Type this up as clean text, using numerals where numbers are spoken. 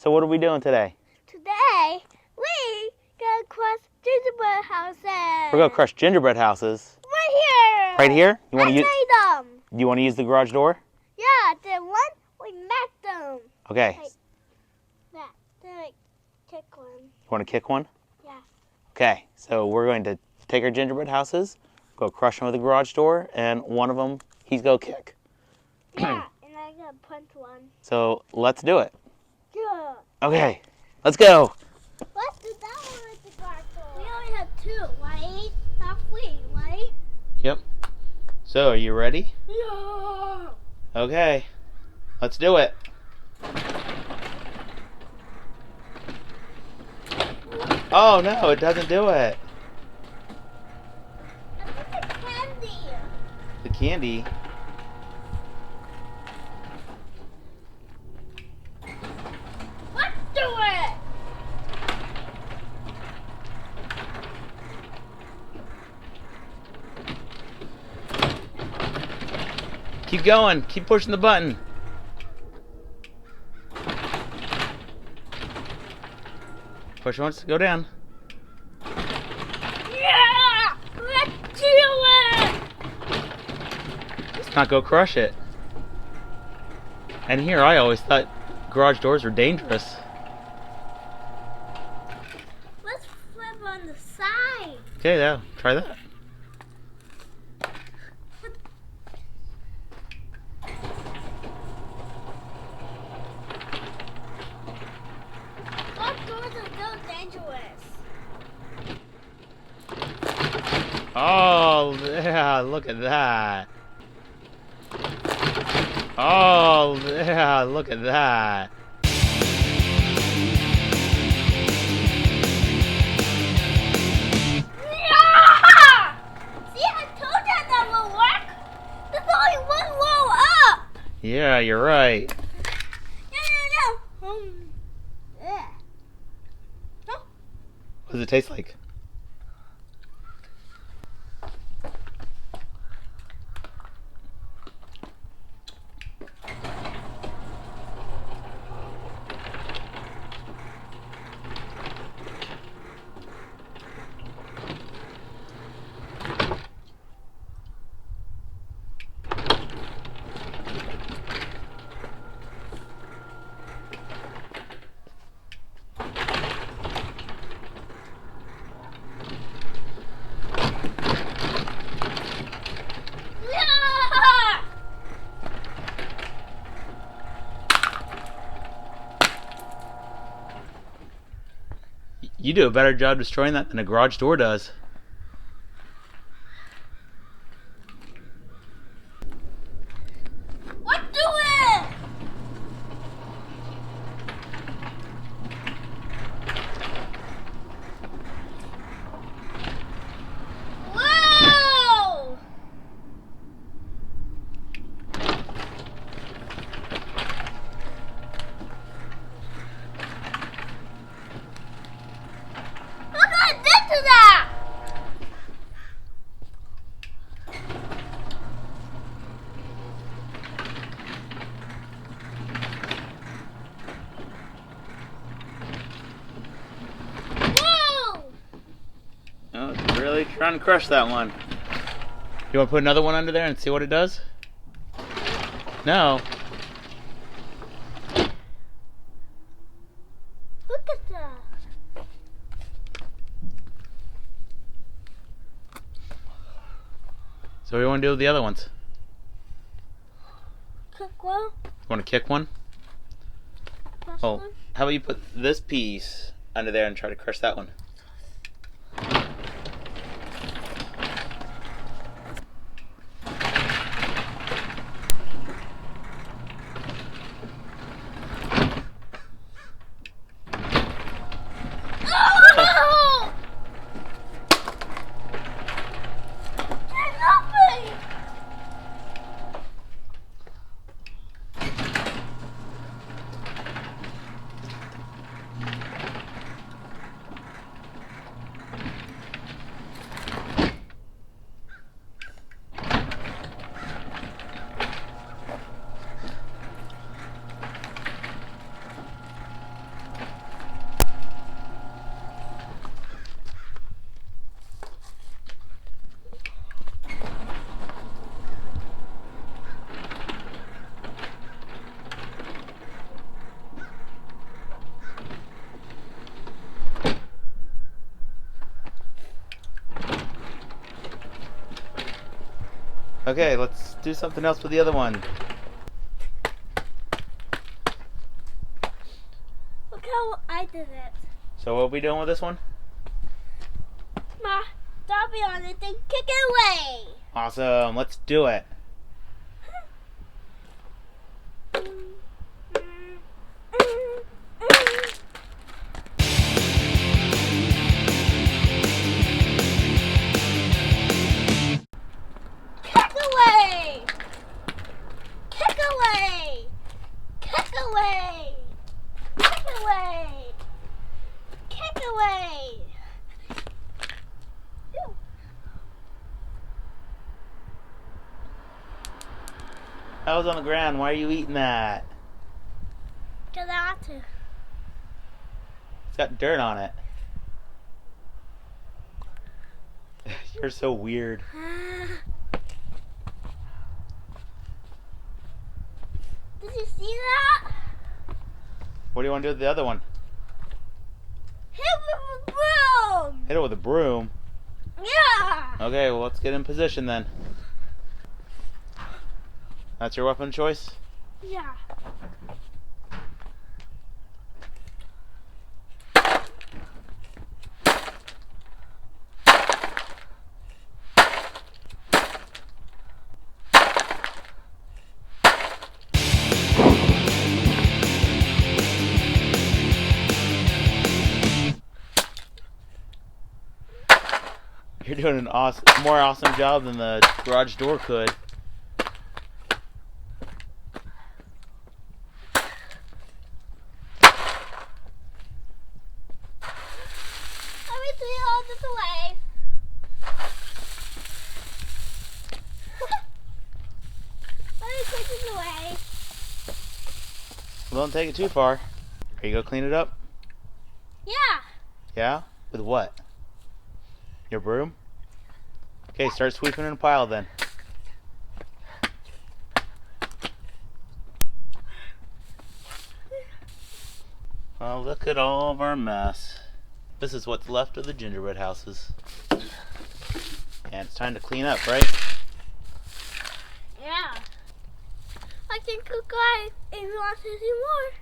So what are we doing today? Today, we gonna crush gingerbread houses. We're gonna crush gingerbread houses. Right here. Right here? You want to use? I made them. Do you want to use the garage door? Yeah, the one we met them. Okay. Like that. Then I kick one. You want to kick one? Yeah. Okay. So we're going to take our gingerbread houses, go crush them with the garage door, and one of them he's gonna kick. Yeah, and I gotta punch one. So let's do it. Yeah. Okay. Let's go. Let's do that one with the garage door. We only have two, right? Not three, right? Yep. So are you ready? Yeah. Okay. Let's do it. Oh no, it doesn't do it. I put the candy. The candy. Let's do it. Keep going. Keep pushing the button. Push once. Go down. Yeah. Let's do it. Let's not go crush it. And here, I always thought garage doors were dangerous. Let's flip on the side. Okay, now try that. Those doors are so dangerous. Oh, yeah, look at that. Oh, yeah, look at that. Yeah! See, I told you that will work. There's only one row up. Yeah, you're right. No. Yeah. What does it taste like? Yeah! You do a better job destroying that than a garage door does. Let's do it! Whoa! Look what I did to that! Whoa! Oh, it's really trying to crush that one. You want to put another one under there and see what it does? No. Look at that. So what do you want to do with the other ones? Cook one. You want to kick one? Press Oh, one. how about you put this piece under there and try to crush that one? Oh! There's nothing. Okay, let's do something else with the other one. Look how I did it. So what are we doing with this one? Ma, stop me on it and kick it away. Awesome, let's do it. Kick away! Kick away! Kick away! Kick away! Kick away! Ew. That was on the ground. Why are you eating that? Because I ought to. It's got dirt on it. You're so weird. Did you see that? What do you want to do with the other one? Hit with a broom! Hit it with a broom. Yeah! Okay, well let's get in position then. That's your weapon choice? Yeah. You're doing an more awesome job than the garage door could. Let me see all this away. Let me take this away. Well, don't take it too far. Are you gonna clean it up? Yeah. Yeah? With what? Your broom? Okay, start sweeping in a pile then. Well, look at all of our mess. This is what's left of the gingerbread houses. And it's time to clean up, right? Yeah. I can cook guys if you want to see more.